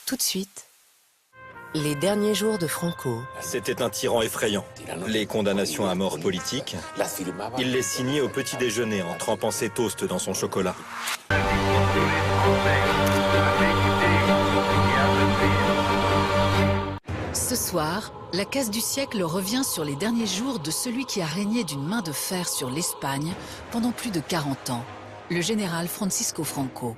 Tout de suite, les derniers jours de Franco. C'était un tyran effrayant. Les condamnations à mort politique, il les signait au petit déjeuner en trempant ses toasts dans son chocolat. Ce soir, la case du siècle revient sur les derniers jours de celui qui a régné d'une main de fer sur l'Espagne pendant plus de 40 ans, le général Francisco Franco.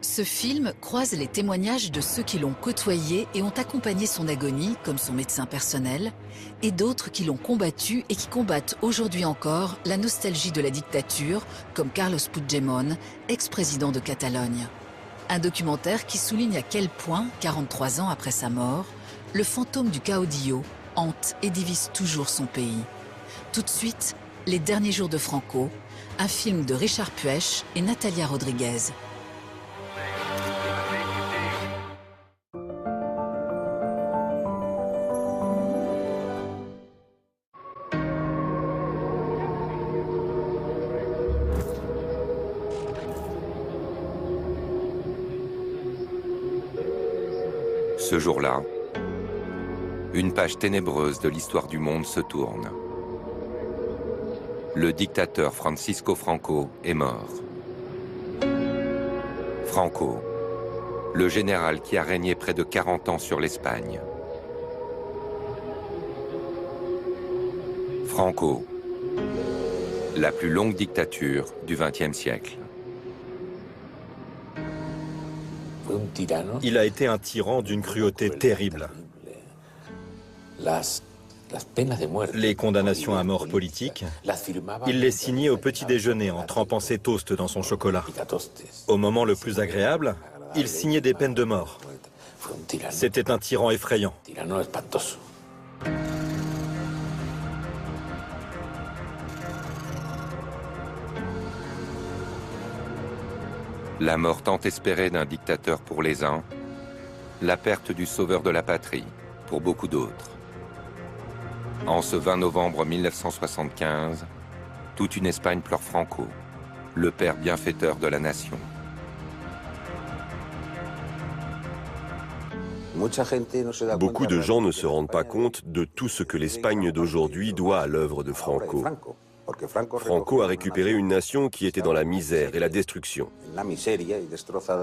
Ce film croise les témoignages de ceux qui l'ont côtoyé et ont accompagné son agonie, comme son médecin personnel, et d'autres qui l'ont combattu et qui combattent aujourd'hui encore la nostalgie de la dictature, comme Carlos Puigdemont, ex-président de Catalogne. Un documentaire qui souligne à quel point, 43 ans après sa mort, le fantôme du caudillo hante et divise toujours son pays. Tout de suite, Les derniers jours de Franco, un film de Richard Puech et Natalia Rodriguez. Ce jour-là, une page ténébreuse de l'histoire du monde se tourne. Le dictateur Francisco Franco est mort. Franco, le général qui a régné près de 40 ans sur l'Espagne. Franco, la plus longue dictature du XXe siècle. Il a été un tyran d'une cruauté terrible. Les condamnations à mort politique, il les signait au petit déjeuner en trempant ses toasts dans son chocolat. Au moment le plus agréable, il signait des peines de mort. C'était un tyran effrayant. La mort tant espérée d'un dictateur pour les uns, la perte du sauveur de la patrie pour beaucoup d'autres. En ce 20 novembre 1975, toute une Espagne pleure Franco, le père bienfaiteur de la nation. Beaucoup de gens ne se rendent pas compte de tout ce que l'Espagne d'aujourd'hui doit à l'œuvre de Franco. Franco a récupéré une nation qui était dans la misère et la destruction.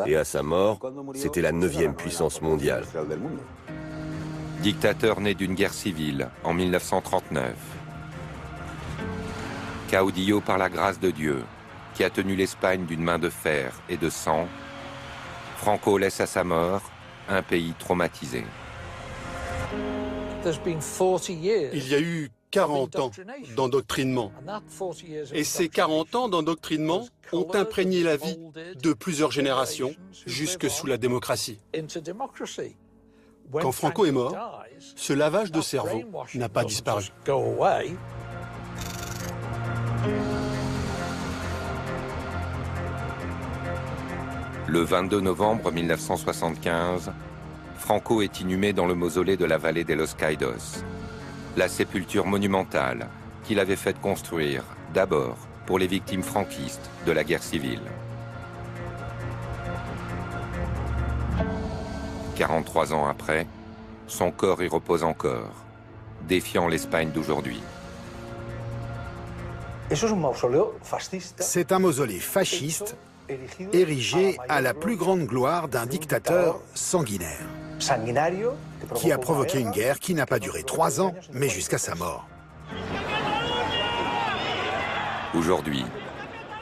Et à sa mort, c'était la 9e puissance mondiale. Dictateur né d'une guerre civile en 1939. Caudillo par la grâce de Dieu, qui a tenu l'Espagne d'une main de fer et de sang, Franco laisse à sa mort un pays traumatisé. Il y a eu 40 ans d'endoctrinement. Et ces 40 ans d'endoctrinement ont imprégné la vie de plusieurs générations jusque sous la démocratie. Quand Franco est mort, ce lavage de cerveau n'a pas disparu. Le 22 novembre 1975, Franco est inhumé dans le mausolée de la vallée de Los Caídos, la sépulture monumentale qu'il avait faite construire d'abord pour les victimes franquistes de la guerre civile. 43 ans après, son corps y repose encore, défiant l'Espagne d'aujourd'hui. C'est un mausolée fasciste érigé à la plus grande gloire d'un dictateur sanguinaire qui a provoqué une guerre qui n'a pas duré 3 ans, mais jusqu'à sa mort. Aujourd'hui,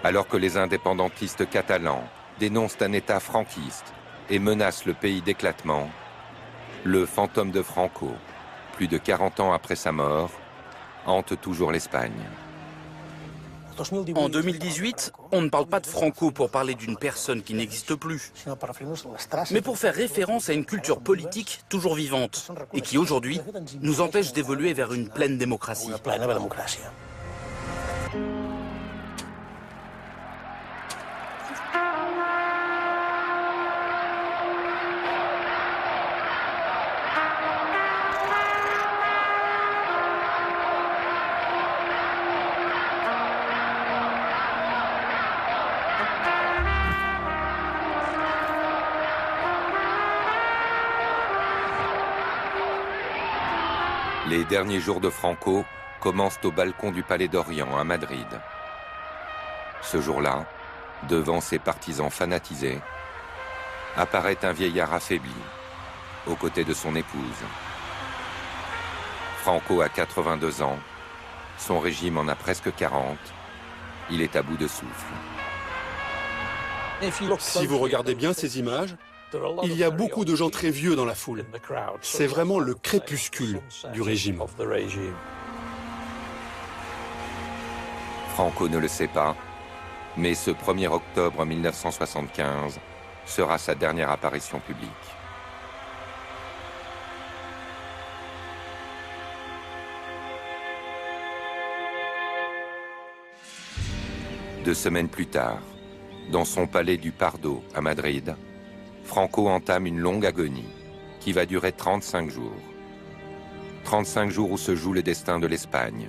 alors que les indépendantistes catalans dénoncent un État franquiste et menacent le pays d'éclatement, le fantôme de Franco, plus de 40 ans après sa mort, hante toujours l'Espagne. En 2018, on ne parle pas de Franco pour parler d'une personne qui n'existe plus, mais pour faire référence à une culture politique toujours vivante et qui aujourd'hui nous empêche d'évoluer vers une pleine démocratie. Les derniers jours de Franco commencent au balcon du Palais d'Orient à Madrid. Ce jour-là, devant ses partisans fanatisés, apparaît un vieillard affaibli, aux côtés de son épouse. Franco a 82 ans, son régime en a presque 40, il est à bout de souffle. Si vous regardez bien ces images, il y a beaucoup de gens très vieux dans la foule. C'est vraiment le crépuscule du régime. Franco ne le sait pas, mais ce 1er octobre 1975 sera sa dernière apparition publique. Deux semaines plus tard, dans son palais du Pardo à Madrid, Franco entame une longue agonie qui va durer 35 jours. 35 jours où se joue le destin de l'Espagne.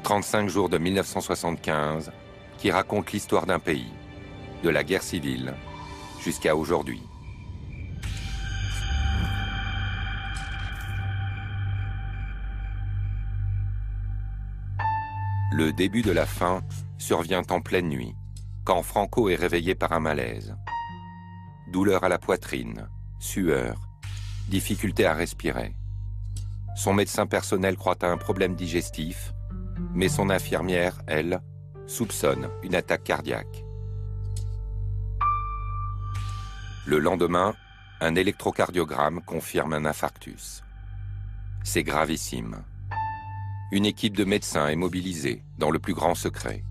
35 jours de 1975 qui racontent l'histoire d'un pays, de la guerre civile jusqu'à aujourd'hui. Le début de la fin survient en pleine nuit, quand Franco est réveillé par un malaise. Douleur à la poitrine, sueur, difficulté à respirer. Son médecin personnel croit à un problème digestif, mais son infirmière, elle, soupçonne une attaque cardiaque. Le lendemain, un électrocardiogramme confirme un infarctus. C'est gravissime. Une équipe de médecins est mobilisée dans le plus grand secret.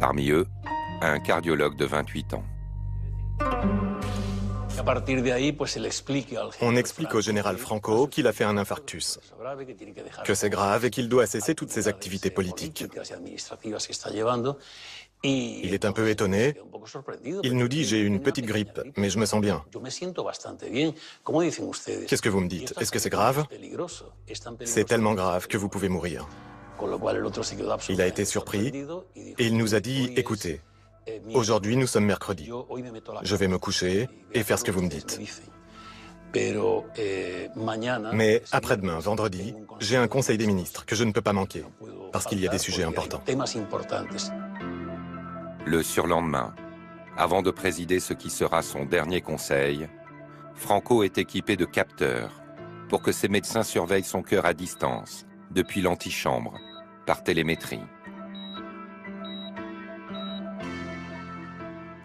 Parmi eux, un cardiologue de 28 ans. On explique au général Franco qu'il a fait un infarctus, que c'est grave et qu'il doit cesser toutes ses activités politiques. Il est un peu étonné. Il nous dit « j'ai une petite grippe, mais je me sens bien ». Qu'est-ce que vous me dites? Est-ce que c'est grave? C'est tellement grave que vous pouvez mourir. Il a été surpris et il nous a dit « écoutez, aujourd'hui nous sommes mercredi. Je vais me coucher et faire ce que vous me dites. Mais après-demain, vendredi, j'ai un conseil des ministres que je ne peux pas manquer, parce qu'il y a des sujets importants. » Le surlendemain, avant de présider ce qui sera son dernier conseil, Franco est équipé de capteurs pour que ses médecins surveillent son cœur à distance, depuis l'antichambre, par télémétrie.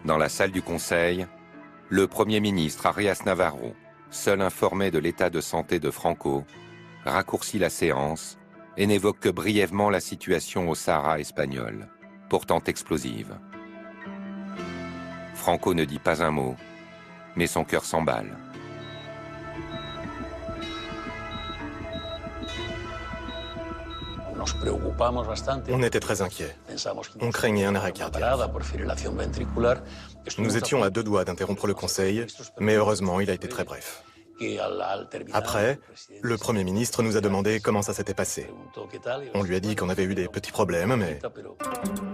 Dans la salle du conseil, le Premier ministre Arias Navarro, seul informé de l'état de santé de Franco, raccourcit la séance et n'évoque que brièvement la situation au Sahara espagnol, pourtant explosive. Franco ne dit pas un mot, mais son cœur s'emballe. On était très inquiets. On craignait un arrêt cardiaque. Nous étions à 2 doigts d'interrompre le conseil, mais heureusement, il a été très bref. Après, le Premier ministre nous a demandé comment ça s'était passé. On lui a dit qu'on avait eu des petits problèmes, mais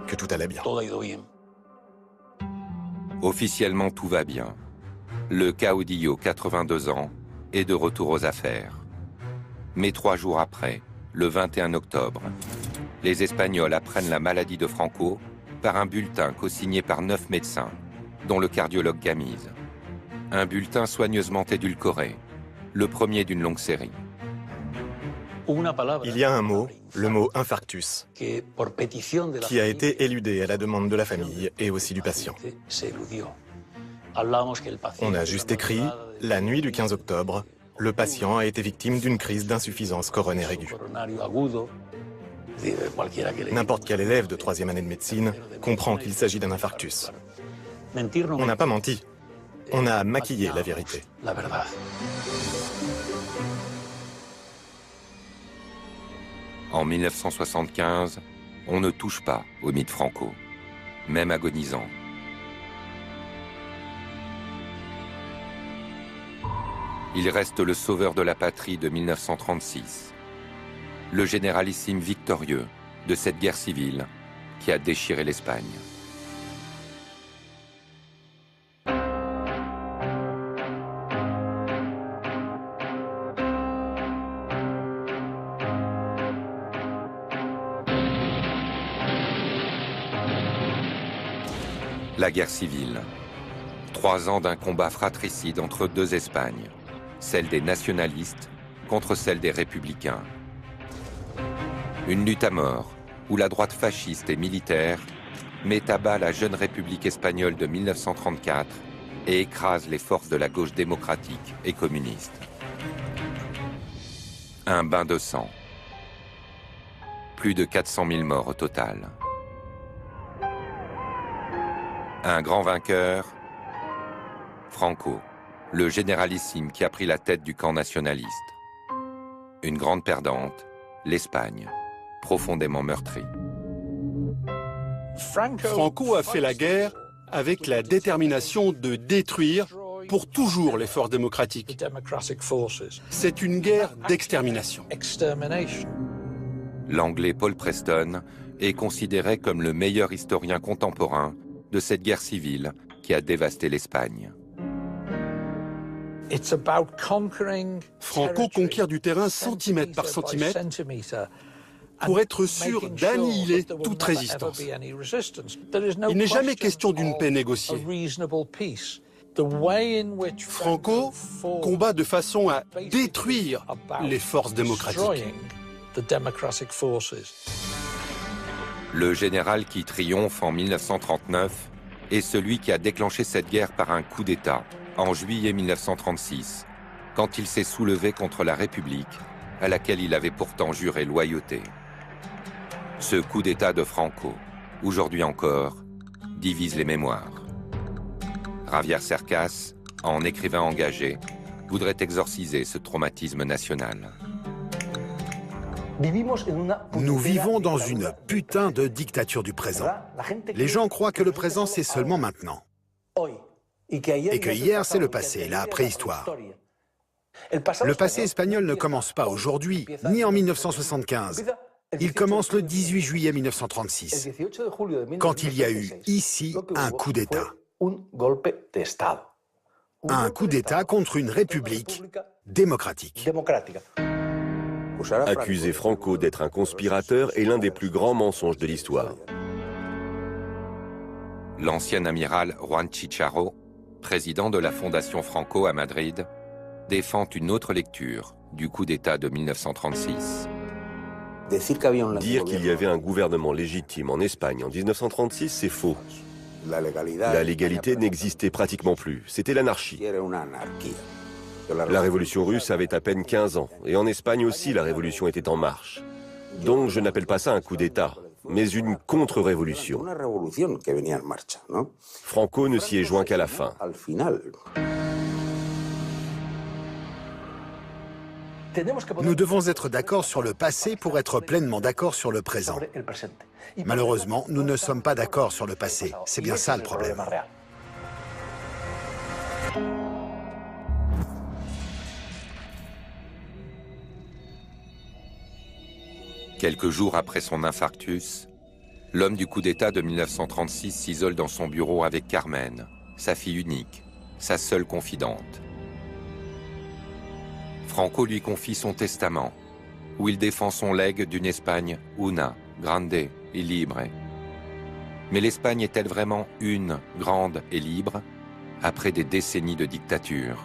que tout allait bien. Officiellement, tout va bien. Le caudillo, 82 ans, est de retour aux affaires. Mais 3 jours après, le 21 octobre, les Espagnols apprennent la maladie de Franco par un bulletin co-signé par 9 médecins, dont le cardiologue Gamiz. Un bulletin soigneusement édulcoré, le premier d'une longue série. Il y a un mot, le mot infarctus, qui a été éludé à la demande de la famille et aussi du patient. On a juste écrit, la nuit du 15 octobre, le patient a été victime d'une crise d'insuffisance coronaire aiguë. N'importe quel élève de 3e année de médecine comprend qu'il s'agit d'un infarctus. On n'a pas menti. On a maquillé la vérité. En 1975, on ne touche pas au mythe Franco, même agonisant. Il reste le sauveur de la patrie de 1936, le généralissime victorieux de cette guerre civile qui a déchiré l'Espagne. La guerre civile. 3 ans d'un combat fratricide entre deux Espagnes, celle des nationalistes contre celle des républicains. Une lutte à mort où la droite fasciste et militaire met à bas la jeune République espagnole de 1934 et écrase les forces de la gauche démocratique et communiste. Un bain de sang. Plus de 400 000 morts au total. Un grand vainqueur, Franco, le généralissime qui a pris la tête du camp nationaliste. Une grande perdante, l'Espagne, profondément meurtrie. Franco a fait la guerre avec la détermination de détruire pour toujours les forces démocratiques. C'est une guerre d'extermination. L'Anglais Paul Preston est considéré comme le meilleur historien contemporain de cette guerre civile qui a dévasté l'Espagne. Franco conquiert du terrain centimètre par centimètre pour être sûr d'annihiler toute résistance. Il n'est jamais question d'une paix négociée. Franco combat de façon à détruire les forces démocratiques. Le général qui triomphe en 1939 est celui qui a déclenché cette guerre par un coup d'État en juillet 1936, quand il s'est soulevé contre la République, à laquelle il avait pourtant juré loyauté. Ce coup d'État de Franco, aujourd'hui encore, divise les mémoires. Javier Cercas, en écrivain engagé, voudrait exorciser ce traumatisme national. Nous vivons dans une putain de dictature du présent. Les gens croient que le présent, c'est seulement maintenant. Et que hier, c'est le passé, la préhistoire. Le passé espagnol ne commence pas aujourd'hui, ni en 1975. Il commence le 18 juillet 1936, quand il y a eu ici un coup d'État. Un coup d'État contre une république démocratique. Accuser Franco d'être un conspirateur est l'un des plus grands mensonges de l'histoire. L'ancien amiral Juan Chicharo, président de la Fondation Franco à Madrid, défend une autre lecture du coup d'État de 1936. Dire qu'il y avait un gouvernement légitime en Espagne en 1936, c'est faux. La légalité n'existait pratiquement plus, c'était l'anarchie. La révolution russe avait à peine 15 ans, et en Espagne aussi la révolution était en marche. Donc je n'appelle pas ça un coup d'État, mais une contre-révolution. Franco ne s'y est joint qu'à la fin. Nous devons être d'accord sur le passé pour être pleinement d'accord sur le présent. Malheureusement, nous ne sommes pas d'accord sur le passé. C'est bien ça le problème. Quelques jours après son infarctus, l'homme du coup d'État de 1936 s'isole dans son bureau avec Carmen, sa fille unique, sa seule confidente. Franco lui confie son testament, où il défend son legs d'une Espagne una, grande et libre. Mais l'Espagne est-elle vraiment une, grande et libre, après des décennies de dictature ?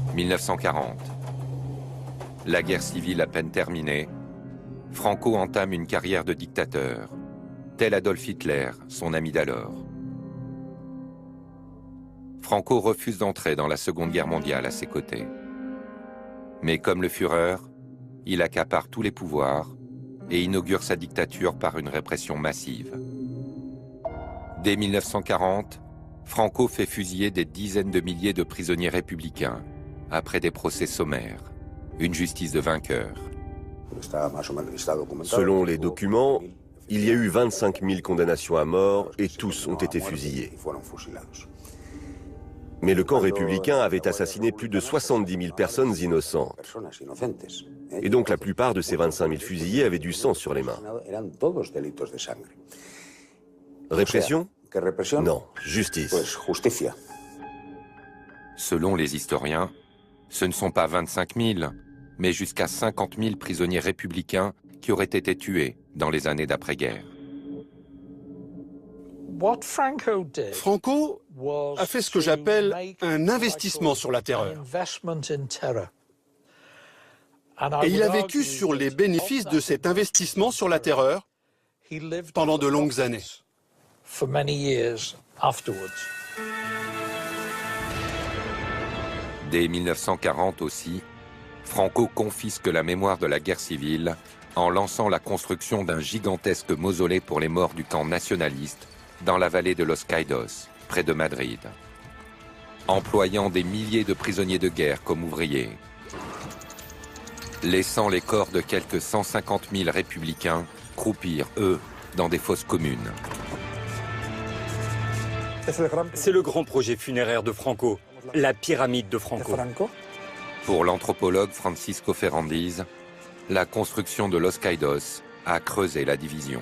« 1940. La guerre civile à peine terminée, Franco entame une carrière de dictateur, tel Adolf Hitler, son ami d'alors. Franco refuse d'entrer dans la Seconde Guerre mondiale à ses côtés. Mais comme le Führer, il accapare tous les pouvoirs et inaugure sa dictature par une répression massive. Dès 1940, Franco fait fusiller des dizaines de milliers de prisonniers républicains, après des procès sommaires, une justice de vainqueur. Selon les documents, il y a eu 25 000 condamnations à mort et tous ont été fusillés. Mais le camp républicain avait assassiné plus de 70 000 personnes innocentes. Et donc la plupart de ces 25 000 fusillés avaient du sang sur les mains. Répression ? Non, justice. Selon les historiens, ce ne sont pas 25 000, mais jusqu'à 50 000 prisonniers républicains qui auraient été tués dans les années d'après-guerre. Franco a fait ce que j'appelle un investissement sur la terreur. Et il a vécu sur les bénéfices de cet investissement sur la terreur pendant de longues années. Dès 1940 aussi, Franco confisque la mémoire de la guerre civile en lançant la construction d'un gigantesque mausolée pour les morts du camp nationaliste dans la vallée de Los Caídos, près de Madrid, employant des milliers de prisonniers de guerre comme ouvriers, laissant les corps de quelques 150 000 républicains croupir, eux, dans des fosses communes. C'est le grand projet funéraire de Franco, la pyramide de Franco. Pour l'anthropologue Francisco Ferrandiz, la construction de Los Caídos a creusé la division.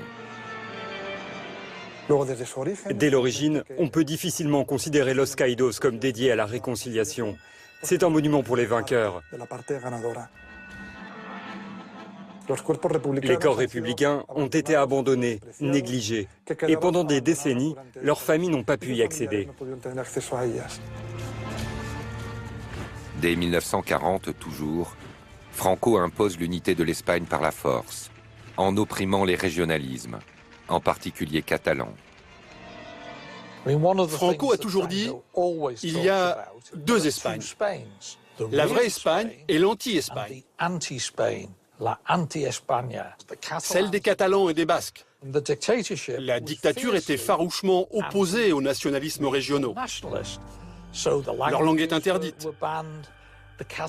Dès l'origine, on peut difficilement considérer Los Caídos comme dédié à la réconciliation. C'est un monument pour les vainqueurs. Les corps républicains ont été abandonnés, négligés, et pendant des décennies, leurs familles n'ont pas pu y accéder. Dès 1940 toujours, Franco impose l'unité de l'Espagne par la force, en opprimant les régionalismes, en particulier catalans. Franco a toujours dit qu'il y a deux Espagnes, la vraie Espagne et l'anti-Espagne, celle des Catalans et des Basques. La dictature était farouchement opposée aux nationalismes régionaux. Leur langue est interdite.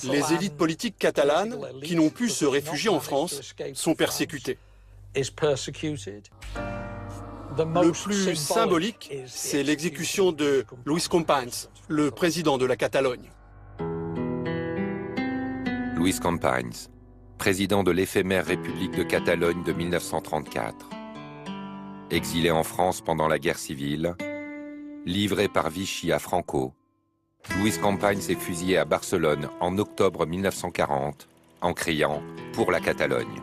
Les élites politiques catalanes, qui n'ont pu se réfugier en France, sont persécutées. Le plus symbolique, c'est l'exécution de Luis Companys, le président de la Catalogne. Luis Companys, président de l'éphémère République de Catalogne de 1934. Exilé en France pendant la guerre civile, livré par Vichy à Franco, Luis Companys est fusillé à Barcelone en octobre 1940 en criant « Pour la Catalogne ».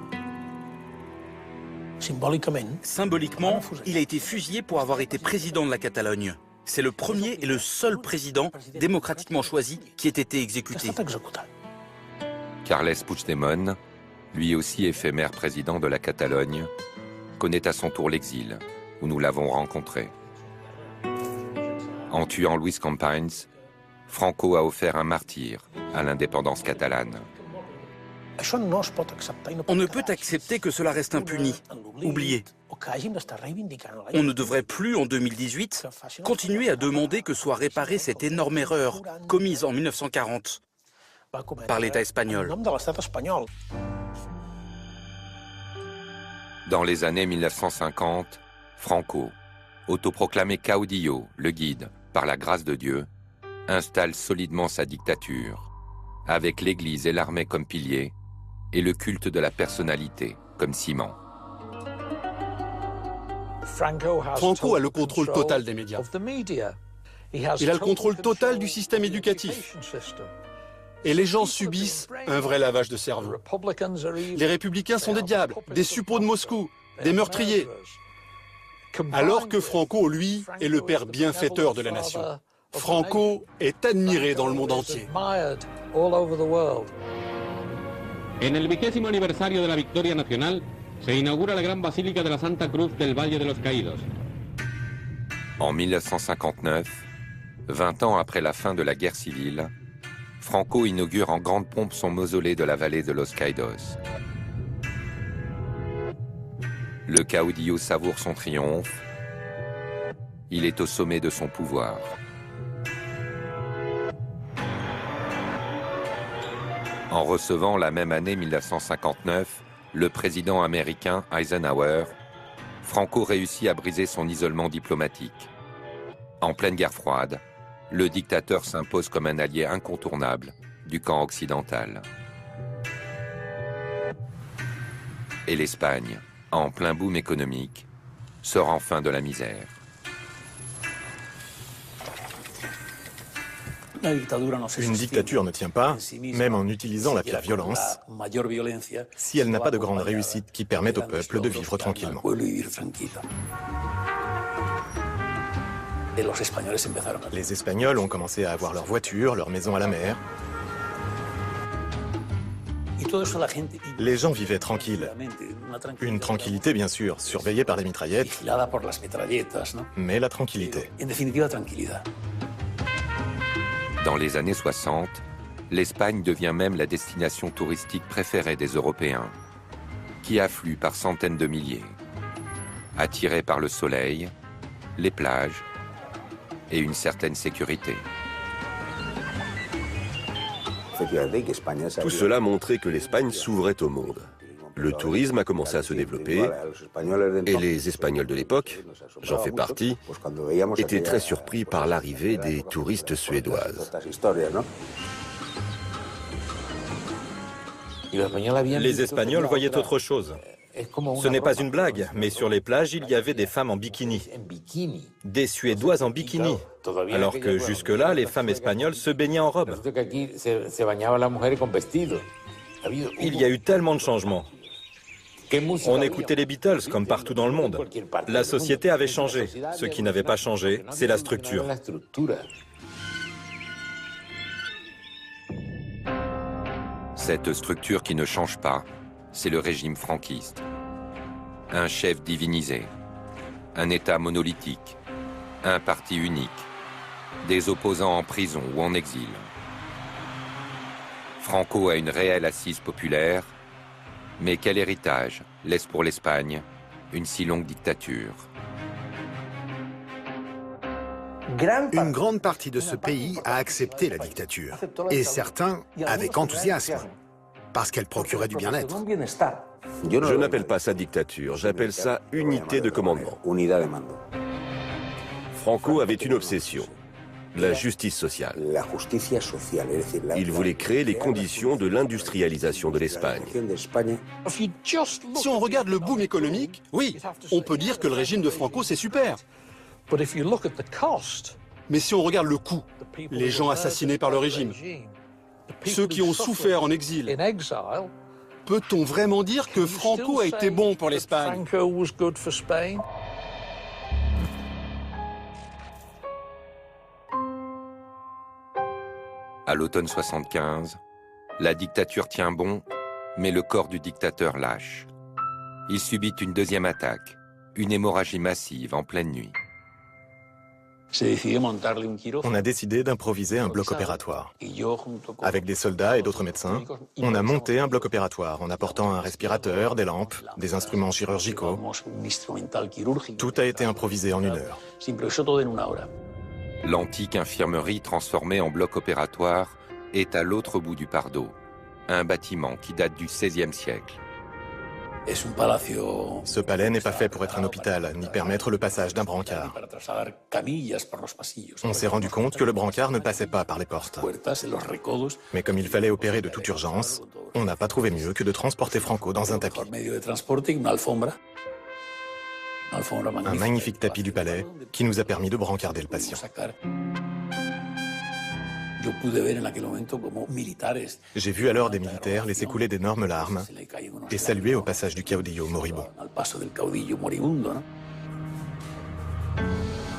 Symboliquement, il a été fusillé pour avoir été président de la Catalogne. C'est le premier et le seul président démocratiquement choisi qui ait été exécuté. Carles Puigdemont, lui aussi éphémère président de la Catalogne, connaît à son tour l'exil, où nous l'avons rencontré. En tuant Luis Companys, Franco a offert un martyr à l'indépendance catalane. On ne peut accepter que cela reste impuni, oublié. On ne devrait plus, en 2018, continuer à demander que soit réparée cette énorme erreur commise en 1940 par l'État espagnol. Dans les années 1950, Franco, autoproclamé caudillo, le guide, par la grâce de Dieu, installe solidement sa dictature, avec l'Église et l'armée comme piliers, et le culte de la personnalité comme ciment. Franco a le contrôle total des médias. Il a le contrôle total du système éducatif. Et les gens subissent un vrai lavage de cerveau. Les républicains sont des diables, des suppôts de Moscou, des meurtriers. Alors que Franco, lui, est le père bienfaiteur de la nation. Franco est admiré dans le monde entier. En el 20º aniversario de la victoria nacional, se inaugura la gran basílica de la Santa Cruz del Valle de los Caídos. En 1959, 20 ans après la fin de la guerre civile, Franco inaugure en grande pompe son mausolée de la vallée de Los Caídos. Le caudillo savoure son triomphe. Il est au sommet de son pouvoir. En recevant la même année 1959 le président américain Eisenhower, Franco réussit à briser son isolement diplomatique. En pleine guerre froide, le dictateur s'impose comme un allié incontournable du camp occidental. Et l'Espagne, en plein boom économique, sort enfin de la misère. Une dictature ne tient pas, même en utilisant la violence, si elle n'a pas de grande réussite qui permette au peuple de vivre tranquillement. Les Espagnols ont commencé à avoir leurs voitures, leurs maisons à la mer. Les gens vivaient tranquilles. Une tranquillité, bien sûr, surveillée par les mitraillettes, mais la tranquillité. Dans les années 60, l'Espagne devient même la destination touristique préférée des Européens, qui affluent par centaines de milliers, attirés par le soleil, les plages et une certaine sécurité. Tout cela montrait que l'Espagne s'ouvrait au monde. Le tourisme a commencé à se développer et les Espagnols de l'époque, j'en fais partie, étaient très surpris par l'arrivée des touristes suédoises. Les Espagnols voyaient autre chose. Ce n'est pas une blague, mais sur les plages, il y avait des femmes en bikini. Des Suédoises en bikini. Alors que jusque-là, les femmes espagnoles se baignaient en robe. Il y a eu tellement de changements. On écoutait les Beatles comme partout dans le monde. La société avait changé. Ce qui n'avait pas changé, c'est la structure. Cette structure qui ne change pas, c'est le régime franquiste. Un chef divinisé, un État monolithique, un parti unique, des opposants en prison ou en exil. Franco a une réelle assise populaire, mais quel héritage laisse pour l'Espagne une si longue dictature? Une grande partie de ce pays a accepté la dictature, et certains avec enthousiasme, parce qu'elle procurait du bien-être. Je n'appelle pas ça dictature, j'appelle ça unité de commandement. Franco avait une obsession, la justice sociale. Il voulait créer les conditions de l'industrialisation de l'Espagne. Si on regarde le boom économique, oui, on peut dire que le régime de Franco, c'est super. Mais si on regarde le coût, les gens assassinés par le régime, ceux qui ont souffert en exil, peut-on vraiment dire que Franco a été bon pour l'Espagne? À l'automne 75, la dictature tient bon, mais le corps du dictateur lâche. Il subit une deuxième attaque, une hémorragie massive en pleine nuit. On a décidé d'improviser un bloc opératoire. Avec des soldats et d'autres médecins, on a monté un bloc opératoire en apportant un respirateur, des lampes, des instruments chirurgicaux. Tout a été improvisé en 1 heure. L'antique infirmerie transformée en bloc opératoire est à l'autre bout du Pardo, un bâtiment qui date du XVIe siècle. Ce palais n'est pas fait pour être un hôpital, ni permettre le passage d'un brancard. On s'est rendu compte que le brancard ne passait pas par les portes. Mais comme il fallait opérer de toute urgence, on n'a pas trouvé mieux que de transporter Franco dans un tapis. Un magnifique tapis du palais qui nous a permis de brancarder le patient. J'ai vu alors des militaires laisser couler d'énormes larmes et saluer au passage du caudillo moribond.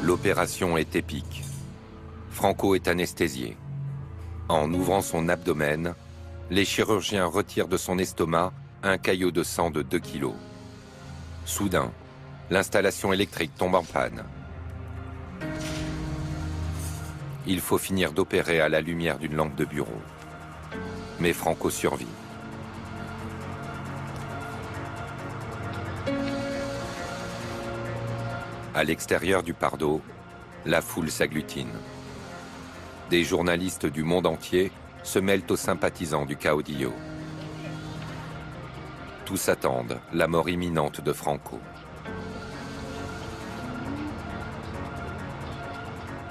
L'opération est épique. Franco est anesthésié. En ouvrant son abdomen, les chirurgiens retirent de son estomac un caillot de sang de 2 kilos. Soudain, l'installation électrique tombe en panne. Il faut finir d'opérer à la lumière d'une lampe de bureau. Mais Franco survit. À l'extérieur du Pardo, la foule s'agglutine. Des journalistes du monde entier se mêlent aux sympathisants du caudillo. Tous attendent la mort imminente de Franco.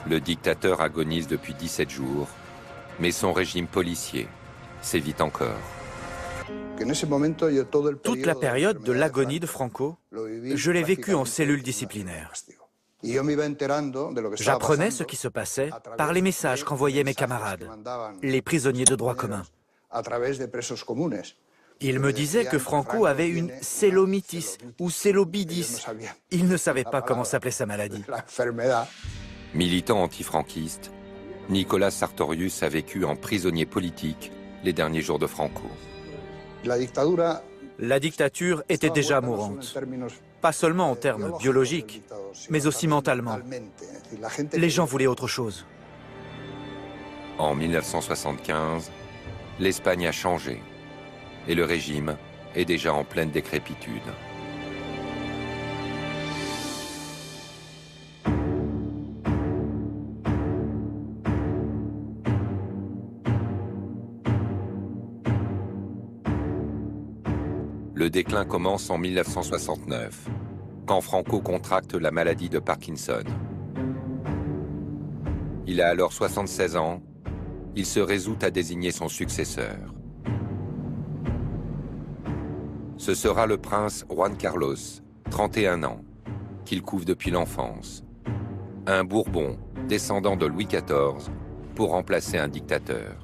Le dictateur agonise depuis 17 jours, mais son régime policier sévit encore. Toute la période de l'agonie de Franco, je l'ai vécue en cellule disciplinaire. J'apprenais ce qui se passait par les messages qu'envoyaient mes camarades, les prisonniers de droit commun. Ils me disaient que Franco avait une célomitis ou célobidis. Ils ne savaient pas comment s'appelait sa maladie. Militant antifranquiste, Nicolas Sartorius a vécu en prisonnier politique les derniers jours de Franco. La dictature était déjà mourante, pas seulement en termes biologiques, mais aussi mentalement. Les gens voulaient autre chose. En 1975, l'Espagne a changé et le régime est déjà en pleine décrépitude. Le déclin commence en 1969, quand Franco contracte la maladie de Parkinson. Il a alors 76 ans, il se résout à désigner son successeur. Ce sera le prince Juan Carlos, 31 ans, qu'il couve depuis l'enfance. Un Bourbon, descendant de Louis XIV, pour remplacer un dictateur.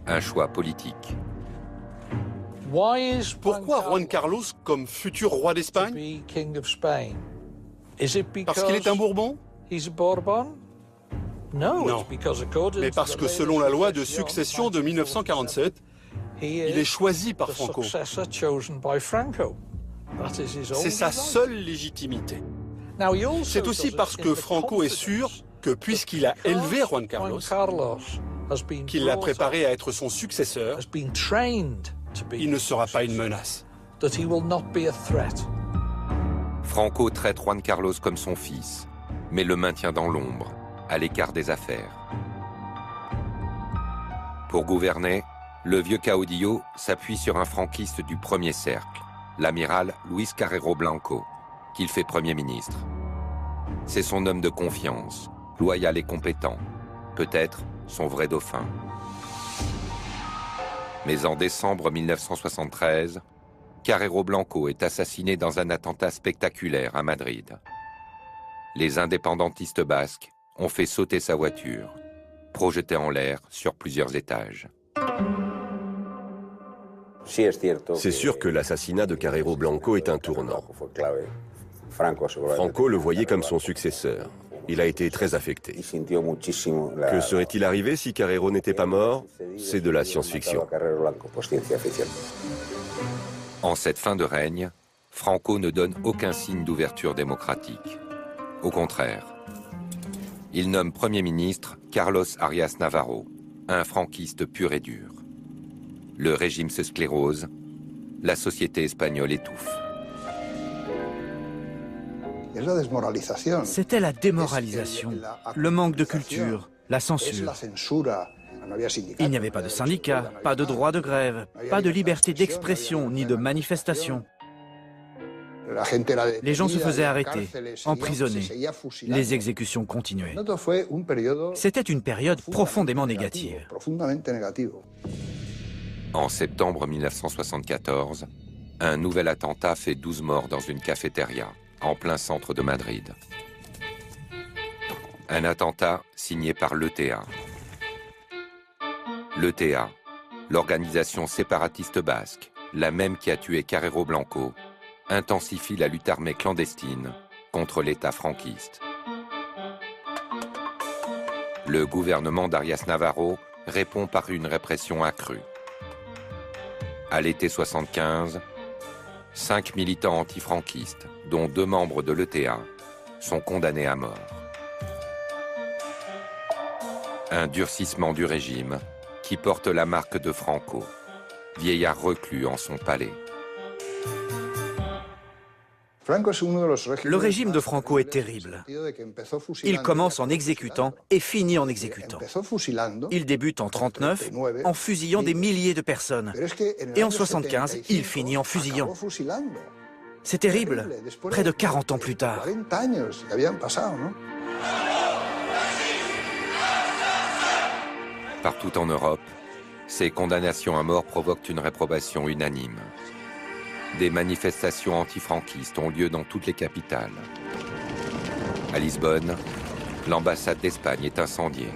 Un choix politique. Pourquoi Juan Carlos comme futur roi d'Espagne? Parce qu'il est un Bourbon? Non, mais parce que selon la loi de succession de 1947, il est choisi par Franco. C'est sa seule légitimité. C'est aussi parce que Franco est sûr que puisqu'il a élevé Juan Carlos, qu'il l'a préparé à être son successeur, il ne sera pas une menace. Franco traite Juan Carlos comme son fils, mais le maintient dans l'ombre, à l'écart des affaires. Pour gouverner, le vieux caudillo s'appuie sur un franquiste du premier cercle, l'amiral Luis Carrero Blanco, qu'il fait Premier ministre. C'est son homme de confiance, loyal et compétent, peut-être son vrai dauphin. Mais en décembre 1973, Carrero Blanco est assassiné dans un attentat spectaculaire à Madrid. Les indépendantistes basques ont fait sauter sa voiture, projetée en l'air sur plusieurs étages. C'est sûr que l'assassinat de Carrero Blanco est un tournant. Franco le voyait comme son successeur. Il a été très affecté. Que serait-il arrivé si Carrero n'était pas mort? C'est de la science-fiction. En cette fin de règne, Franco ne donne aucun signe d'ouverture démocratique. Au contraire, il nomme Premier ministre Carlos Arias Navarro, un franquiste pur et dur. Le régime se sclérose, la société espagnole étouffe. C'était la démoralisation, le manque de culture, la censure. Il n'y avait pas de syndicats, pas de droit de grève, pas de liberté d'expression ni de manifestation. Les gens se faisaient arrêter, emprisonner. Les exécutions continuaient. C'était une période profondément négative. En septembre 1974, un nouvel attentat fait 12 morts dans une cafétéria, en plein centre de Madrid. Un attentat signé par l'ETA. L'ETA, l'organisation séparatiste basque, la même qui a tué Carrero Blanco, intensifie la lutte armée clandestine contre l'État franquiste. Le gouvernement d'Arias Navarro répond par une répression accrue. À l'été 75, 5 militants antifranquistes, dont 2 membres de l'ETA, sont condamnés à mort. Un durcissement du régime qui porte la marque de Franco, vieillard reclus en son palais. Le régime de Franco est terrible. Il commence en exécutant et finit en exécutant. Il débute en 1939 en fusillant des milliers de personnes. Et en 1975, il finit en fusillant. C'est terrible, près de 40 ans plus tard. Partout en Europe, ces condamnations à mort provoquent une réprobation unanime. Des manifestations antifranquistes ont lieu dans toutes les capitales. À Lisbonne, l'ambassade d'Espagne est incendiée.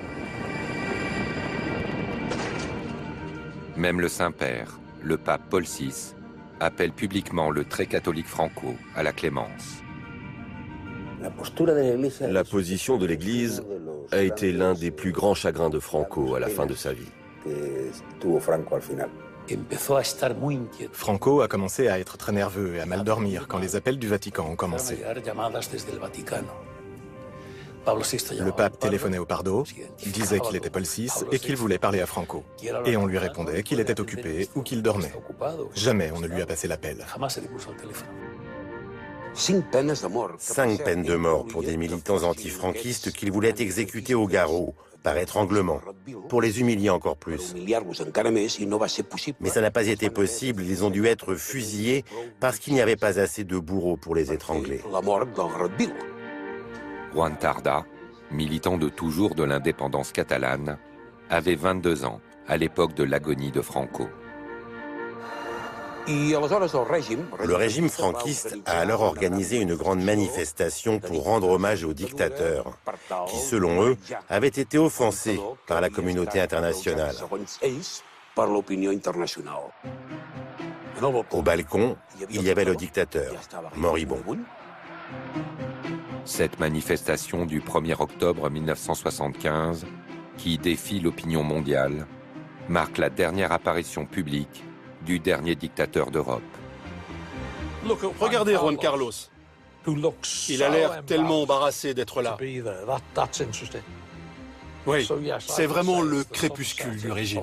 Même le Saint-Père, le pape Paul VI, appelle publiquement le très catholique Franco à la clémence. La position de l'Église a été l'un des plus grands chagrins de Franco à la fin de sa vie. Franco a commencé à être très nerveux et à mal dormir quand les appels du Vatican ont commencé. Le pape téléphonait au Pardo, disait qu'il était Paul VI et qu'il voulait parler à Franco. Et on lui répondait qu'il était occupé ou qu'il dormait. Jamais on ne lui a passé l'appel. 5 peines de mort pour des militants antifranquistes qu'il voulait exécuter au garrot, par étranglement, pour les humilier encore plus. Mais ça n'a pas été possible, ils ont dû être fusillés parce qu'il n'y avait pas assez de bourreaux pour les étrangler. Juan Tarda, militant de toujours de l'indépendance catalane, avait 22 ans à l'époque de l'agonie de Franco. Le régime franquiste a alors organisé une grande manifestation pour rendre hommage au dictateur, qui, selon eux, avait été offensé par la communauté internationale. Au balcon, il y avait le dictateur, moribond. Cette manifestation du 1er octobre 1975, qui défie l'opinion mondiale, marque la dernière apparition publique du dernier dictateur d'Europe. Regardez Juan Carlos. Il a l'air tellement embarrassé d'être là. Oui, c'est vraiment le crépuscule du régime.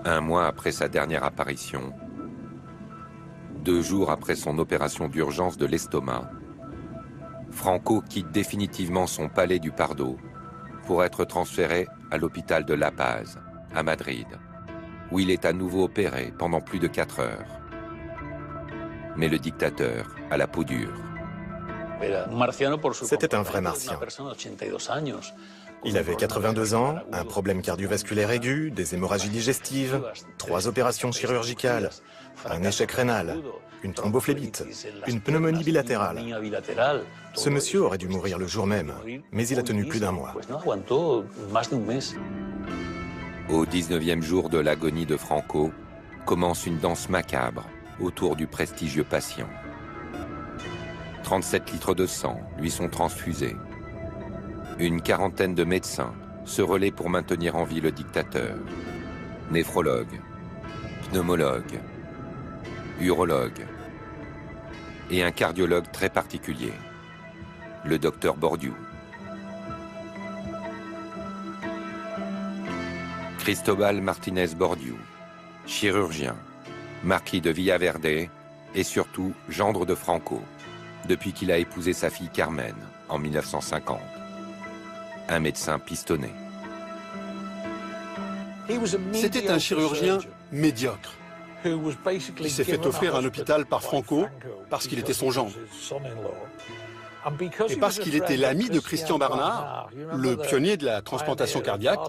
Un mois après sa dernière apparition, 2 jours après son opération d'urgence de l'estomac, Franco quitte définitivement son palais du Pardo pour être transféré à l'hôpital de La Paz, à Madrid, où il est à nouveau opéré pendant plus de 4 heures. Mais le dictateur a la peau dure. C'était un vrai martien. Il avait 82 ans, un problème cardiovasculaire aigu, des hémorragies digestives, 3 opérations chirurgicales, un échec rénal, une thrombophlébite, une pneumonie bilatérale. Ce monsieur aurait dû mourir le jour même, mais il a tenu plus d'1 mois. Au 19e jour de l'agonie de Franco, commence une danse macabre autour du prestigieux patient. 37 litres de sang lui sont transfusés. Une quarantaine de médecins se relaient pour maintenir en vie le dictateur. Néphrologues, pneumologues, urologues et un cardiologue très particulier, le docteur Bordiou. Cristobal Martinez Bordiou, chirurgien, marquis de Villaverde et surtout gendre de Franco, depuis qu'il a épousé sa fille Carmen en 1950. Un médecin pistonné. C'était un chirurgien médiocre. Il s'est fait offrir un hôpital par Franco parce qu'il était son gendre. Et parce qu'il était l'ami de Christian Barnard, le pionnier de la transplantation cardiaque,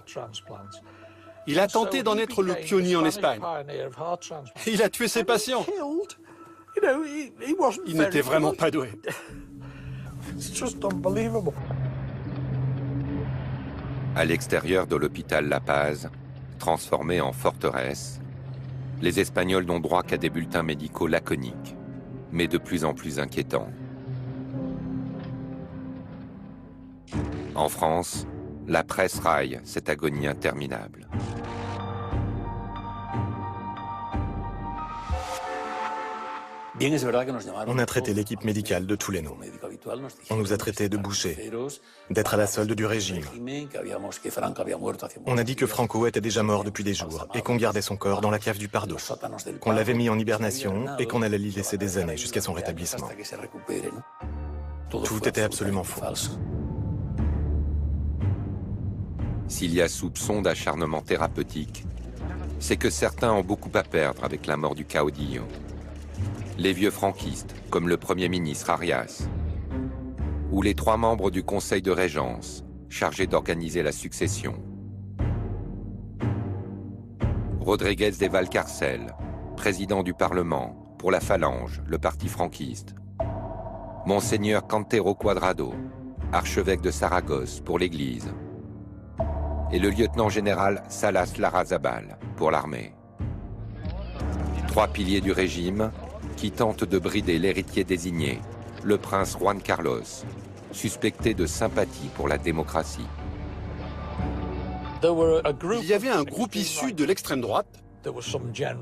il a tenté d'en être le pionnier en Espagne. Il a tué ses patients. Il n'était vraiment pas doué. À l'extérieur de l'hôpital La Paz, transformé en forteresse, les Espagnols n'ont droit qu'à des bulletins médicaux laconiques, mais de plus en plus inquiétants. En France, la presse raille cette agonie interminable. On a traité l'équipe médicale de tous les noms. On nous a traités de bouchers, d'être à la solde du régime. On a dit que Franco était déjà mort depuis des jours et qu'on gardait son corps dans la cave du Pardo, qu'on l'avait mis en hibernation et qu'on allait l'y laisser des années jusqu'à son rétablissement. Tout était absolument faux. S'il y a soupçon d'acharnement thérapeutique, c'est que certains ont beaucoup à perdre avec la mort du caudillo. Les vieux franquistes, comme le Premier ministre Arias, ou les 3 membres du Conseil de Régence, chargés d'organiser la succession. Rodríguez de Valcarcel, président du Parlement, pour la Phalange, le parti franquiste. Monseigneur Cantero Cuadrado, archevêque de Saragosse, pour l'Église. Et le lieutenant-général Salas Larrazabal, pour l'armée. 3 piliers du régime qui tentent de brider l'héritier désigné, le prince Juan Carlos, suspecté de sympathie pour la démocratie. Il y avait un groupe issu de l'extrême droite,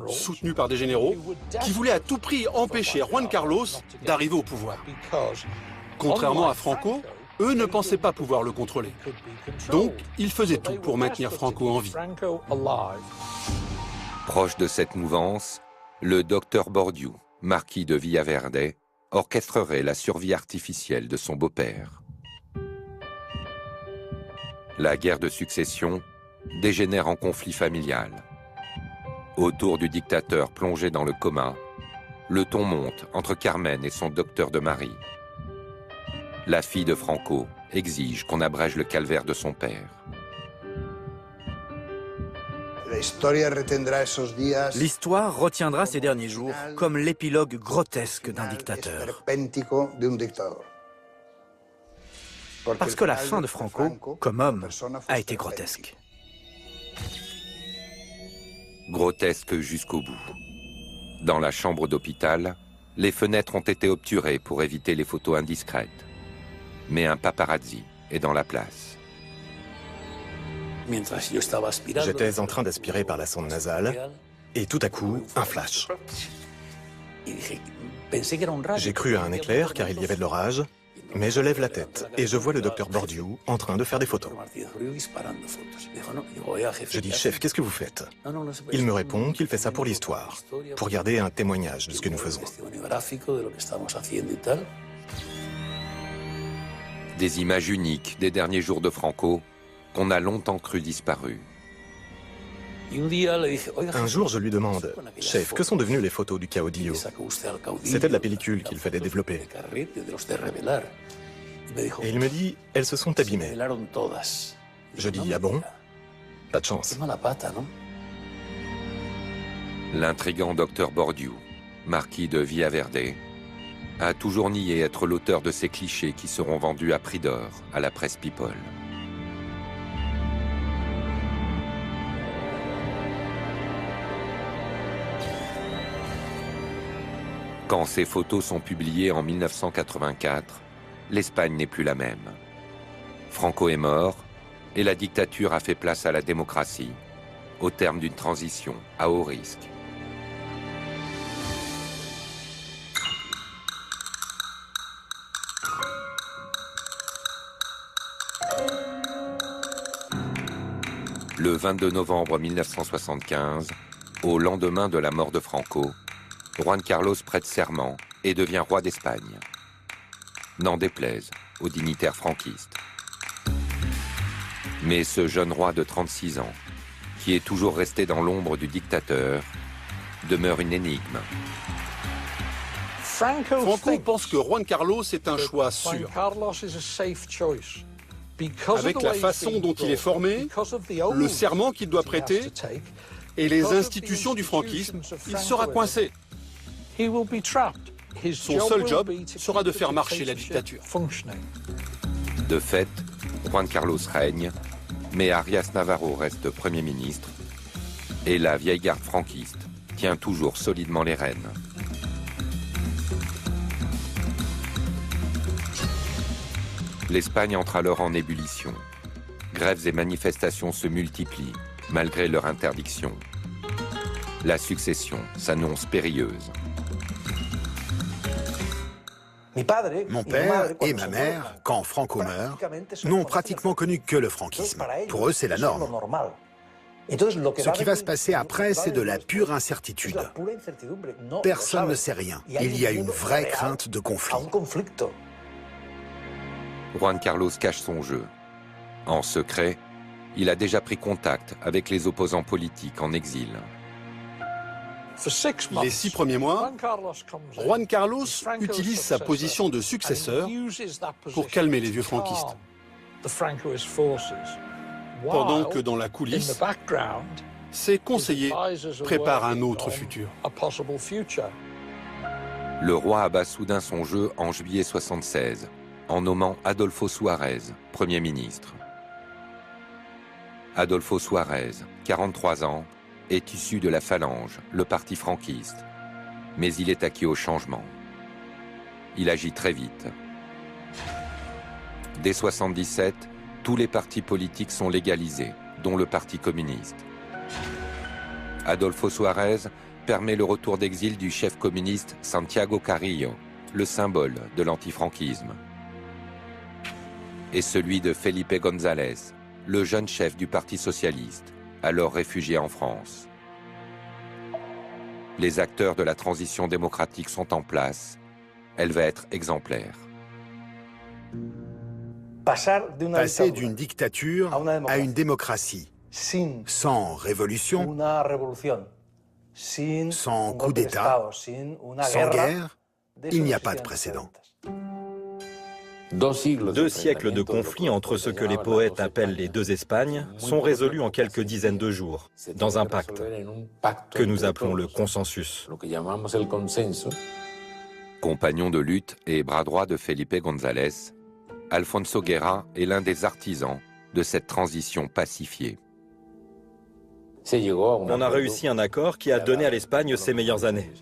soutenu par des généraux, qui voulait à tout prix empêcher Juan Carlos d'arriver au pouvoir. Contrairement à Franco, eux ne pensaient pas pouvoir le contrôler. Donc, ils faisaient tout pour maintenir Franco en vie. Proche de cette mouvance, le docteur Bordiú, marquis de Villaverde, orchestrerait la survie artificielle de son beau-père. La guerre de succession dégénère en conflit familial. Autour du dictateur plongé dans le coma, le ton monte entre Carmen et son docteur de mari. La fille de Franco exige qu'on abrège le calvaire de son père. L'histoire retiendra ces derniers jours comme l'épilogue grotesque d'un dictateur. Parce que la fin de Franco, comme homme, a été grotesque. Grotesque jusqu'au bout. Dans la chambre d'hôpital, les fenêtres ont été obturées pour éviter les photos indiscrètes. Mais un paparazzi est dans la place. J'étais en train d'aspirer par la sonde nasale, et tout à coup, un flash. J'ai cru à un éclair car il y avait de l'orage, mais je lève la tête et je vois le docteur Bordiú en train de faire des photos. Je dis, chef, qu'est-ce que vous faites? Il me répond qu'il fait ça pour l'histoire, pour garder un témoignage de ce que nous faisons. Des images uniques des derniers jours de Franco qu'on a longtemps cru disparues. Un jour, je lui demande, « Chef, que sont devenues les photos du Caudillo ?» C'était de la pellicule qu'il fallait développer. Et il me dit, « Elles se sont abîmées. » Je dis, « Ah bon? Pas de chance. » L'intrigant docteur Bordiú, marquis de Villaverde, a toujours nié être l'auteur de ces clichés qui seront vendus à prix d'or à la presse People. Quand ces photos sont publiées en 1984, l'Espagne n'est plus la même. Franco est mort et la dictature a fait place à la démocratie, au terme d'une transition à haut risque. Le 22 novembre 1975, au lendemain de la mort de Franco, Juan Carlos prête serment et devient roi d'Espagne. N'en déplaise aux dignitaires franquistes. Mais ce jeune roi de 36 ans, qui est toujours resté dans l'ombre du dictateur, demeure une énigme. Franco pense que Juan Carlos est un choix sûr. Avec la façon dont il est formé, le serment qu'il doit prêter et les institutions du franquisme, il sera coincé. Son seul job sera de faire marcher la dictature. De fait, Juan Carlos règne, mais Arias Navarro reste Premier ministre et la vieille garde franquiste tient toujours solidement les rênes. L'Espagne entre alors en ébullition. Grèves et manifestations se multiplient, malgré leur interdiction. La succession s'annonce périlleuse. Mon père et ma mère, quand Franco meurt, n'ont pratiquement connu que le franquisme. Pour eux, c'est la norme. Ce qui va se passer après, c'est de la pure incertitude. Personne ne sait rien. Il y a une vraie crainte de conflit. Juan Carlos cache son jeu. En secret, il a déjà pris contact avec les opposants politiques en exil. Les 6 premiers mois, Juan Carlos utilise sa position de successeur pour calmer les vieux franquistes. Pendant que dans la coulisse, Ses conseillers préparent un autre futur. Le roi abat soudain son jeu en juillet 1976, en nommant Adolfo Suárez, Premier ministre. Adolfo Suárez, 43 ans, est issu de la Phalange, le parti franquiste, mais il est acquis au changement. Il agit très vite. Dès 1977, tous les partis politiques sont légalisés, dont le Parti communiste. Adolfo Suárez permet le retour d'exil du chef communiste Santiago Carrillo, le symbole de l'antifranquisme, et celui de Felipe González, le jeune chef du Parti socialiste, alors réfugié en France. Les acteurs de la transition démocratique sont en place. Elle va être exemplaire. Passer d'une dictature à une démocratie, sans révolution, sans coup d'État, sans guerre, il n'y a pas de précédent. 2 siècles de conflits entre ce que les poètes appellent les deux Espagnes sont résolus en quelques dizaines de jours, dans un pacte que nous appelons le consensus. Compagnon de lutte et bras droit de Felipe González, Alfonso Guerra est l'un des artisans de cette transition pacifiée. On a réussi un accord qui a donné à l'Espagne ses meilleures années.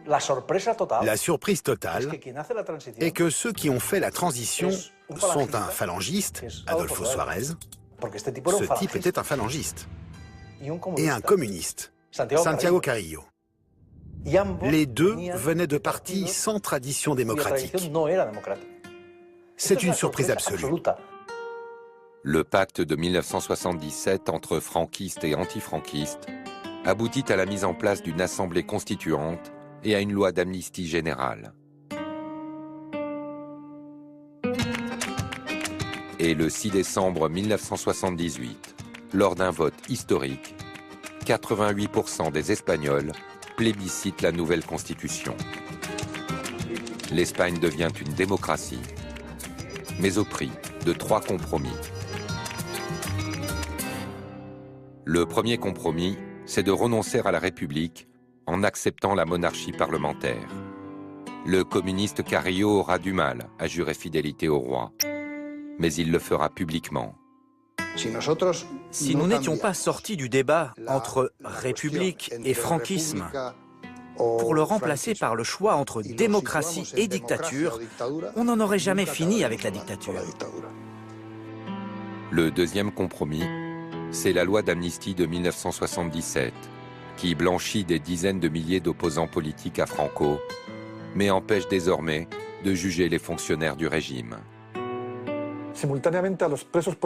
La surprise totale est que ceux qui ont fait la transition sont un phalangiste, Adolfo Suárez. Ce type était un phalangiste. Et un communiste, Santiago Carrillo. Les deux venaient de partis sans tradition démocratique. C'est une surprise absolue. Le pacte de 1977 entre franquistes et antifranquistes aboutit à la mise en place d'une assemblée constituante et à une loi d'amnistie générale. Et le 6 décembre 1978, lors d'un vote historique, 88% des Espagnols plébiscitent la nouvelle constitution. L'Espagne devient une démocratie, mais au prix de 3 compromis. Le premier compromis, c'est de renoncer à la République en acceptant la monarchie parlementaire. Le communiste Carrillo aura du mal à jurer fidélité au roi, mais il le fera publiquement. Si nous n'étions pas sortis du débat entre République et franquisme, pour le remplacer par le choix entre démocratie et dictature, on n'en aurait jamais fini avec la dictature. Le deuxième compromis, c'est la loi d'amnistie de 1977, qui blanchit des dizaines de milliers d'opposants politiques à Franco, mais empêche désormais de juger les fonctionnaires du régime.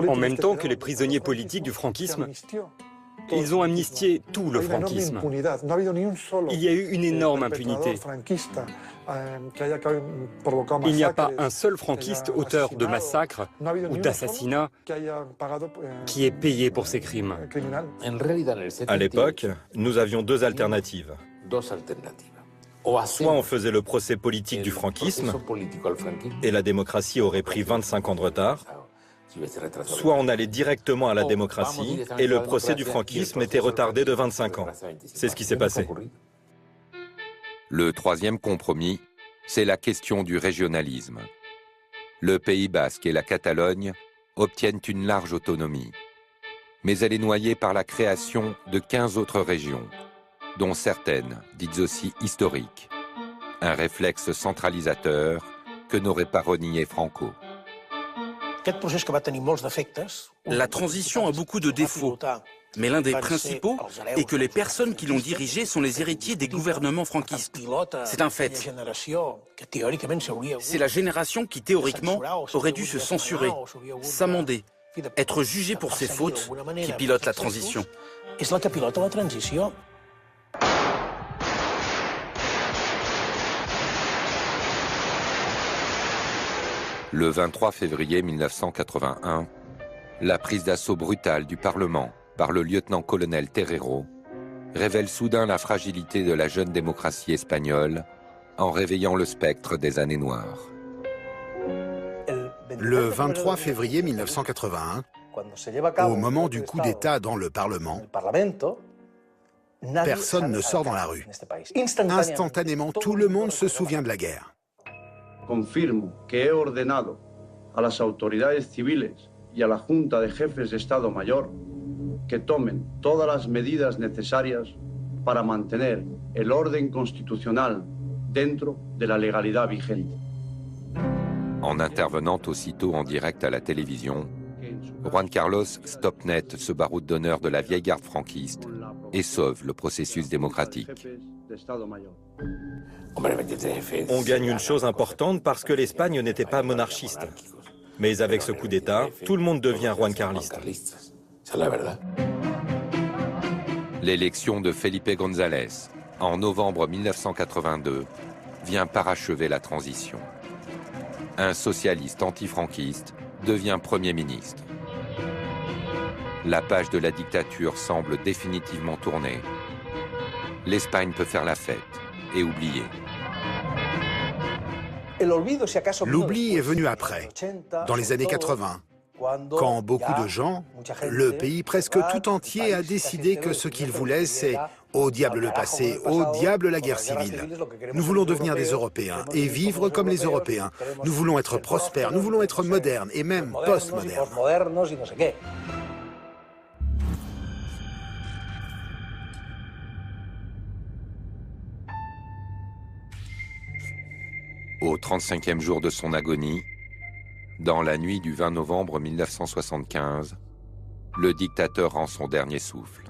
En même temps que les prisonniers politiques du franquisme, ils ont amnistié tout le franquisme. Il y a eu une énorme impunité. Il n'y a pas un seul franquiste auteur de massacres ou d'assassinats qui est payé pour ses crimes. À l'époque, nous avions 2 alternatives. Soit on faisait le procès politique du franquisme, et la démocratie aurait pris 25 ans de retard, soit on allait directement à la démocratie, et le procès du franquisme était retardé de 25 ans. C'est ce qui s'est passé. Le troisième compromis, c'est la question du régionalisme. Le Pays basque et la Catalogne obtiennent une large autonomie, mais elle est noyée par la création de 15 autres régions, dont certaines, dites aussi historiques. Un réflexe centralisateur que n'aurait pas renié Franco. La transition a beaucoup de défauts, mais l'un des principaux est que les personnes qui l'ont dirigée sont les héritiers des gouvernements franquistes. C'est un fait. C'est la génération qui, théoriquement, aurait dû se censurer, s'amender, être jugée pour ses fautes, qui pilote la transition. Le 23 février 1981, la prise d'assaut brutale du Parlement par le lieutenant-colonel Terrero révèle soudain la fragilité de la jeune démocratie espagnole en réveillant le spectre des années noires. Le 23 février 1981, Au moment du coup d'État dans le Parlement, personne ne sort dans la rue. Instantanément, tout le monde se souvient de la guerre. Confirmo que he ordenado a las autoridades civiles y a la Junta de Jefes de Estado Mayor que tomen todas las medidas necesarias para mantener el orden constitucional dentro de la legalidad vigente. En intervenant aussitôt en direct à la télévision, Juan Carlos stoppe net ce baroud d'honneur de la vieille garde franquiste et sauve le processus démocratique. On gagne une chose importante parce que l'Espagne n'était pas monarchiste. Mais avec ce coup d'État, tout le monde devient Juan Carlista. L'élection de Felipe González, en novembre 1982, vient parachever la transition. Un socialiste antifranquiste devient Premier ministre. La page de la dictature semble définitivement tournée. L'Espagne peut faire la fête et oublier. L'oubli est venu après, dans les années 80, quand beaucoup de gens, le pays presque tout entier a décidé que ce qu'ils voulaient, c'est « au diable le passé, au diable la guerre civile ». Nous voulons devenir des Européens et vivre comme les Européens. Nous voulons être prospères, nous voulons être modernes et même post-modernes. Au 35e jour de son agonie, dans la nuit du 20 novembre 1975, le dictateur rend son dernier souffle.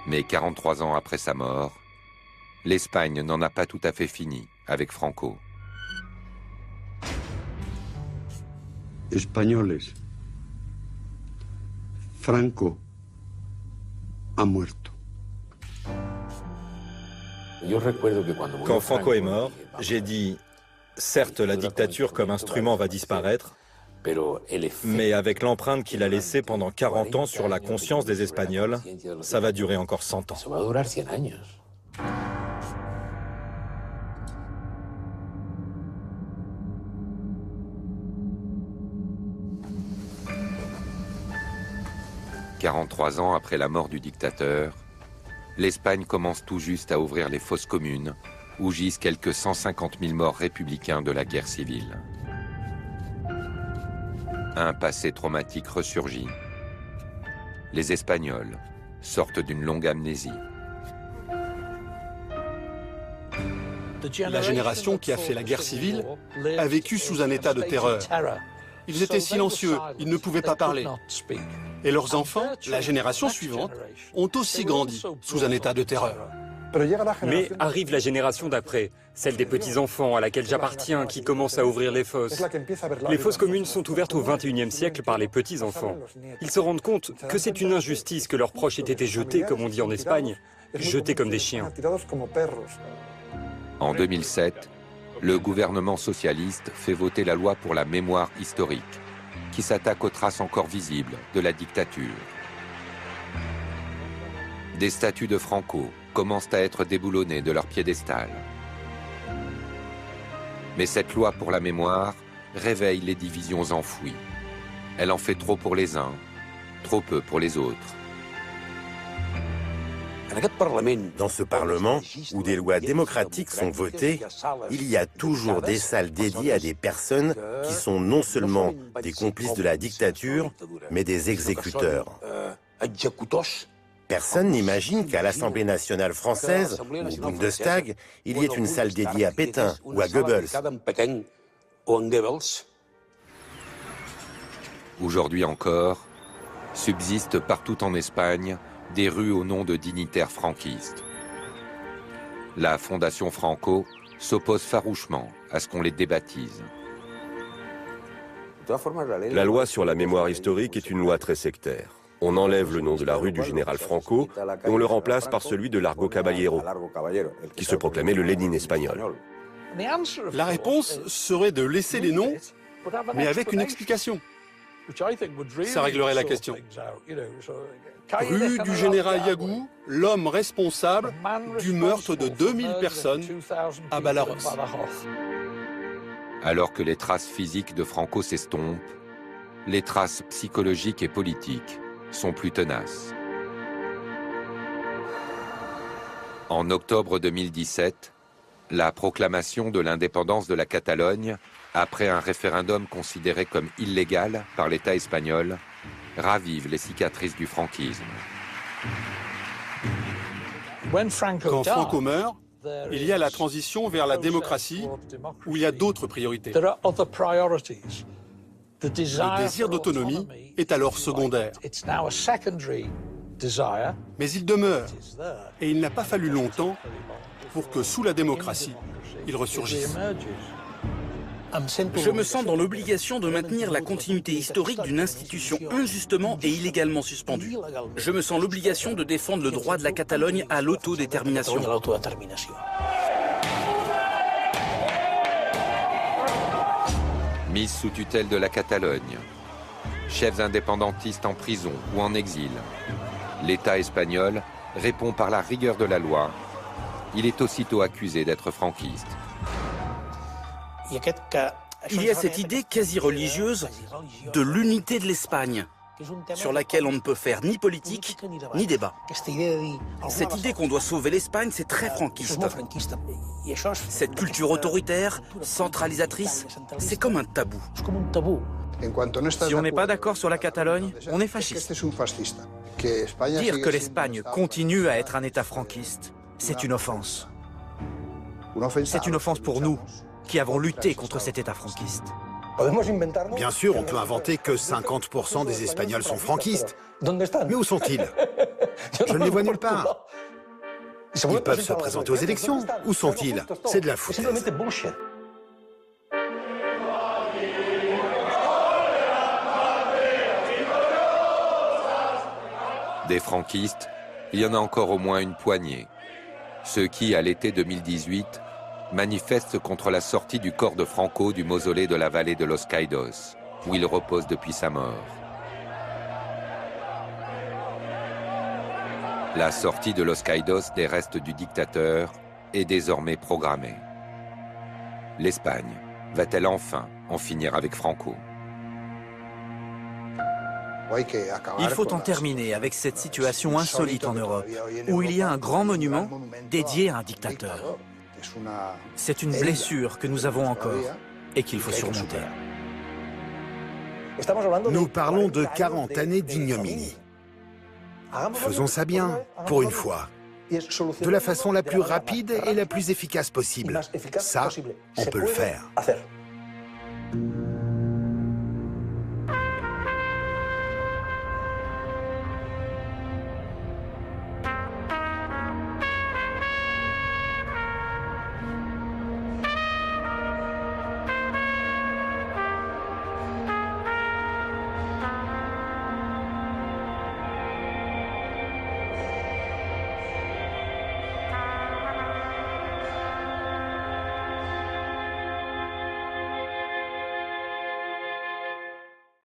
Mais 43 ans après sa mort, l'Espagne n'en a pas tout à fait fini avec Franco. Españoles, Franco ha muerto. Quand Franco est mort, j'ai dit, certes, la dictature comme instrument va disparaître, mais avec l'empreinte qu'il a laissée pendant 40 ans sur la conscience des Espagnols, ça va durer encore 100 ans. « 43 ans après la mort du dictateur, l'Espagne commence tout juste à ouvrir les fosses communes où gisent quelques 150 000 morts républicains de la guerre civile. Un passé traumatique ressurgit. Les Espagnols sortent d'une longue amnésie. La génération qui a fait la guerre civile a vécu sous un état de terreur. Ils étaient silencieux, ils ne pouvaient pas parler. Et leurs enfants, la génération suivante, ont aussi grandi sous un état de terreur. Mais arrive la génération d'après, celle des petits-enfants à laquelle j'appartiens, qui commence à ouvrir les fosses. Les fosses communes sont ouvertes au XXIe siècle par les petits-enfants. Ils se rendent compte que c'est une injustice que leurs proches aient été jetés, comme on dit en Espagne, jetés comme des chiens. En 2007, le gouvernement socialiste fait voter la loi pour la mémoire historique, qui s'attaque aux traces encore visibles de la dictature. Des statues de Franco commencent à être déboulonnées de leur piédestal. Mais cette loi pour la mémoire réveille les divisions enfouies. Elle en fait trop pour les uns, trop peu pour les autres. Dans ce Parlement, où des lois démocratiques sont votées, il y a toujours des salles dédiées à des personnes qui sont non seulement des complices de la dictature, mais des exécuteurs. Personne n'imagine qu'à l'Assemblée nationale française, au Bundestag, il y ait une salle dédiée à Pétain ou à Goebbels. Aujourd'hui encore, subsistent partout en Espagne des rues au nom de dignitaires franquistes. La Fondation Franco s'oppose farouchement à ce qu'on les débaptise. La loi sur la mémoire historique est une loi très sectaire. On enlève le nom de la rue du général Franco et on le remplace par celui de Largo Caballero, qui se proclamait le Lénine espagnol. La réponse serait de laisser les noms, mais avec une explication. Ça réglerait la question. Rue du général Yagou, l'homme responsable du meurtre de 2000 personnes à Badajoz. Alors que les traces physiques de Franco s'estompent, les traces psychologiques et politiques sont plus tenaces. En octobre 2017, la proclamation de l'indépendance de la Catalogne, après un référendum considéré comme illégal par l'État espagnol, ravive les cicatrices du franquisme. Quand Franco meurt, il y a la transition vers la démocratie où il y a d'autres priorités. Le désir d'autonomie est alors secondaire. Mais il demeure, et il n'a pas fallu longtemps pour que, sous la démocratie, il ressurgisse. Je me sens dans l'obligation de maintenir la continuité historique d'une institution injustement et illégalement suspendue. Je me sens l'obligation de défendre le droit de la Catalogne à l'autodétermination. Mise sous tutelle de la Catalogne, chefs indépendantistes en prison ou en exil, l'État espagnol répond par la rigueur de la loi. Il est aussitôt accusé d'être franquiste. Il y a cette idée quasi religieuse de l'unité de l'Espagne, sur laquelle on ne peut faire ni politique ni débat. Cette idée qu'on doit sauver l'Espagne, c'est très franquiste. Cette culture autoritaire, centralisatrice, c'est comme un tabou. Si on n'est pas d'accord sur la Catalogne, on est fasciste. Dire que l'Espagne continue à être un État franquiste, c'est une offense. C'est une offense pour nous, qui avons lutté contre cet État franquiste. Bien sûr, on peut inventer que 50% des Espagnols sont franquistes. Mais où sont-ils? Je ne les vois nulle part. Ils peuvent se présenter aux élections. Où sont-ils? C'est de la foutaise. Des franquistes, il y en a encore au moins une poignée. Ceux qui, à l'été 2018, manifestent contre la sortie du corps de Franco du mausolée de la vallée de Los Caídos, où il repose depuis sa mort. La sortie de Los Caídos des restes du dictateur est désormais programmée. L'Espagne va-t-elle enfin en finir avec Franco? Il faut en terminer avec cette situation insolite en Europe, où il y a un grand monument dédié à un dictateur. C'est une blessure que nous avons encore et qu'il faut surmonter. Nous parlons de 40 années d'ignominie. Faisons ça bien, pour une fois. De la façon la plus rapide et la plus efficace possible. Ça, on peut le faire.